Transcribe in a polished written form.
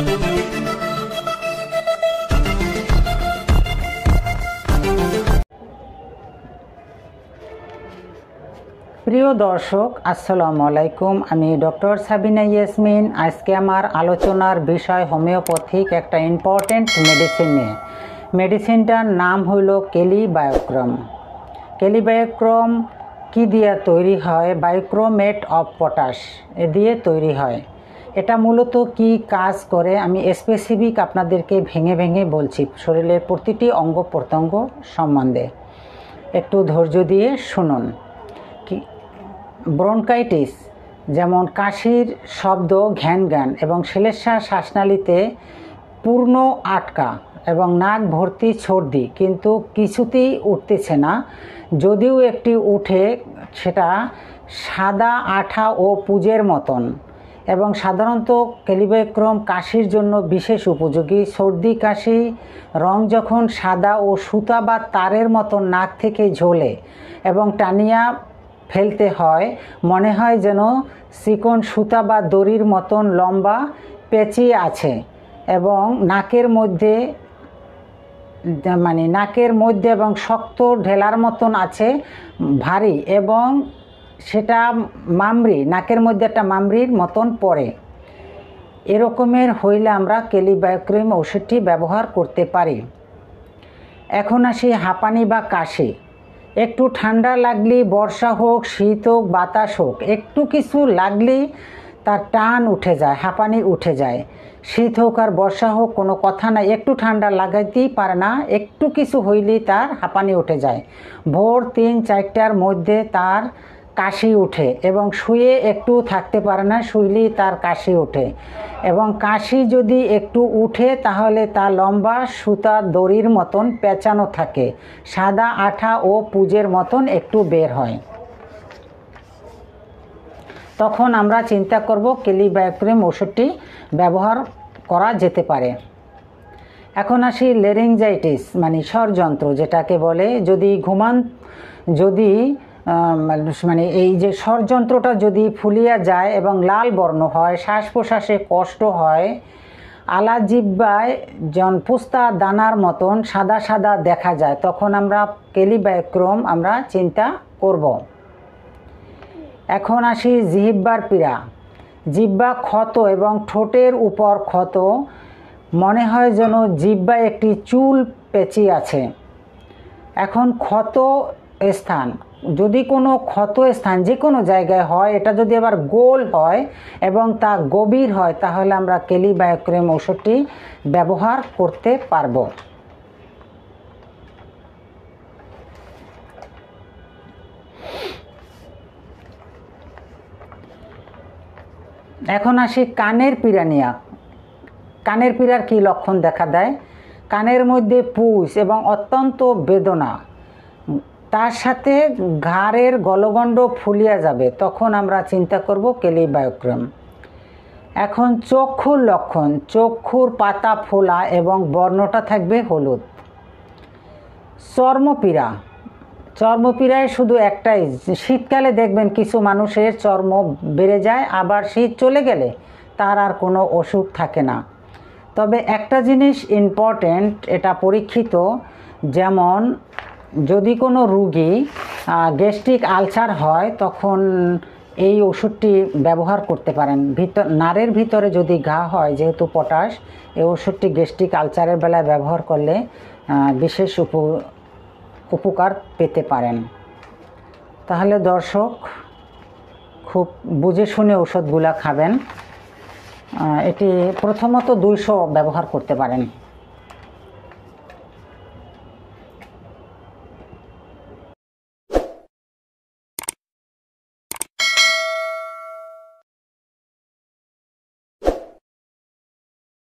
প্রিয় দর্শক, আসসালামু আলাইকুম। আমি ডক্টর সাবিনা ইয়াসমিন। আজকে আমার আলোচনার বিষয় হোমিওপ্যাথিক একটা ইম্পর্টেন্ট মেডিসিন নিয়ে। মেডিসিনটার নাম হইল কেলিবায়োক্রম। কেলিবায়োক্রম কি দিয়ে তৈরি হয়? বায়োক্রোমেট অফ পটাশ এ দিয়ে তৈরি হয়। এটা মূলত কি কাজ করে আমি স্পেসিফিক আপনাদেরকে ভেঙে ভেঙে বলছি, শরীরের প্রতিটি অঙ্গ প্রত্যঙ্গ সম্বন্ধে। একটু ধৈর্য দিয়ে শুনুন। ব্রনকাইটিস যেমন কাশির শব্দ, ঘ্যান ঘ্যান এবং শ্লেষ্মা শ্বাসনালীতে পূর্ণ আটকা এবং নাক ভর্তি সর্দি, কিন্তু কিছুতেই উঠতেছে না। যদিও একটি উঠে, সেটা সাদা আঠা ও পুজের মতন এবং সাধারণত কেলিবায়োক্রম কাশির জন্য বিশেষ উপযোগী। সর্দি কাশি রং যখন সাদা ও সুতা বা তারের মতন নাক থেকে ঝোলে এবং টানিয়া ফেলতে হয়, মনে হয় যেন চিকন সুতা বা দড়ির মতন লম্বা পেঁচিয়ে আছে এবং নাকের মধ্যে এবং শক্ত ঢেলার মতন আছে, ভারী, এবং সেটা মামরি, নাকের মধ্যে একটা মামরির মতন পড়ে। এরকমের হইলে আমরা কেলিবায়োক্রম ওষুধটি ব্যবহার করতে পারি। এখন আসি হাঁপানি বা কাশি। একটু ঠান্ডা লাগলেই, বর্ষা হোক, শীত হোক, বাতাস হোক, একটু কিছু লাগলেই তার টান উঠে যায়, হাঁপানি উঠে যায়। শীত হোক আর বর্ষা হোক, কোনো কথা নাই, একটু ঠান্ডা লাগাইতেই পারে না, একটু কিছু হইলেই তার হাঁপানি উঠে যায়। ভোর 3-4টার মধ্যে তার কাশি উঠে এবং শুয়ে একটু থাকতে পারে না, শুইলেই তার কাশি ওঠে। এবং কাশি যদি একটু উঠে তাহলে তা লম্বা সুতার দড়ির মতন পেঁচানো থাকে, সাদা আঠা ও পুজের মতন একটু বের হয়। তখন আমরা চিন্তা করব কেলিবায়োক্রম ওষুধটি ব্যবহার করা যেতে পারে। এখন আসি লেরিঞ্জাইটিস মানে স্বরযন্ত্র যেটাকে বলে। যদি এই যে স্বরযন্ত্রটা যদি ফুলিয়া যায় এবং লাল বর্ণ হয়, শ্বাস প্রশ্বাসে কষ্ট হয়, আলা জিহ্বায় পুস্তা দানার মতন সাদা সাদা দেখা যায়, তখন আমরা কেলিবায়োক্রম আমরা চিন্তা করব। এখন আসি জিহ্বার পীড়া। জিহ্বা ক্ষত এবং ঠোঁটের উপর ক্ষত, মনে হয় যেন জিহ্বায় একটি চুল পেঁচিয়ে আছে। এখন ক্ষত স্থান, যদি কোনো ক্ষত স্থান যে কোনো জায়গায় হয়, এটা যদি আবার গোল হয় এবং তা গভীর হয়, তাহলে আমরা কেলিবায়োক্রম ওষুধটি ব্যবহার করতে পারব। এখন আসি কানের পীড়া নিয়ে। কানের পীড়ার কী লক্ষণ দেখা দেয়? কানের মধ্যে পুষ এবং অত্যন্ত বেদনা, তার সাথে ঘাড়ের গলগণ্ড ফুলিয়া যাবে, তখন আমরা চিন্তা করব কেলিবায়োক্রম। এখন চক্ষুর লক্ষণ, চক্ষুর পাতা ফোলা এবং বর্ণটা থাকবে হলুদ। চর্মপীড়া, চর্মপীড়ায় শুধু একটাই, শীতকালে দেখবেন কিছু মানুষের চর্ম বেড়ে যায়, আবার শীত চলে গেলে তার আর কোনো অসুখ থাকে না। তবে একটা জিনিস ইম্পর্টেন্ট, এটা পরীক্ষিত, যেমন যদি কোনো রুগী গ্যাস্ট্রিক আলসার হয়, তখন এই ওষুধটি ব্যবহার করতে পারেন। নাড়ের ভিতরে যদি ঘা হয়, যেহেতু পটাশ, এই ওষুধটি গ্যাস্ট্রিক আলসারের বেলায় ব্যবহার করলে বিশেষ উপকার পেতে পারেন। তাহলে দর্শক, খুব বুঝে শুনে ওষুধগুলা খাবেন। এটি প্রথমত 200 ব্যবহার করতে পারেন।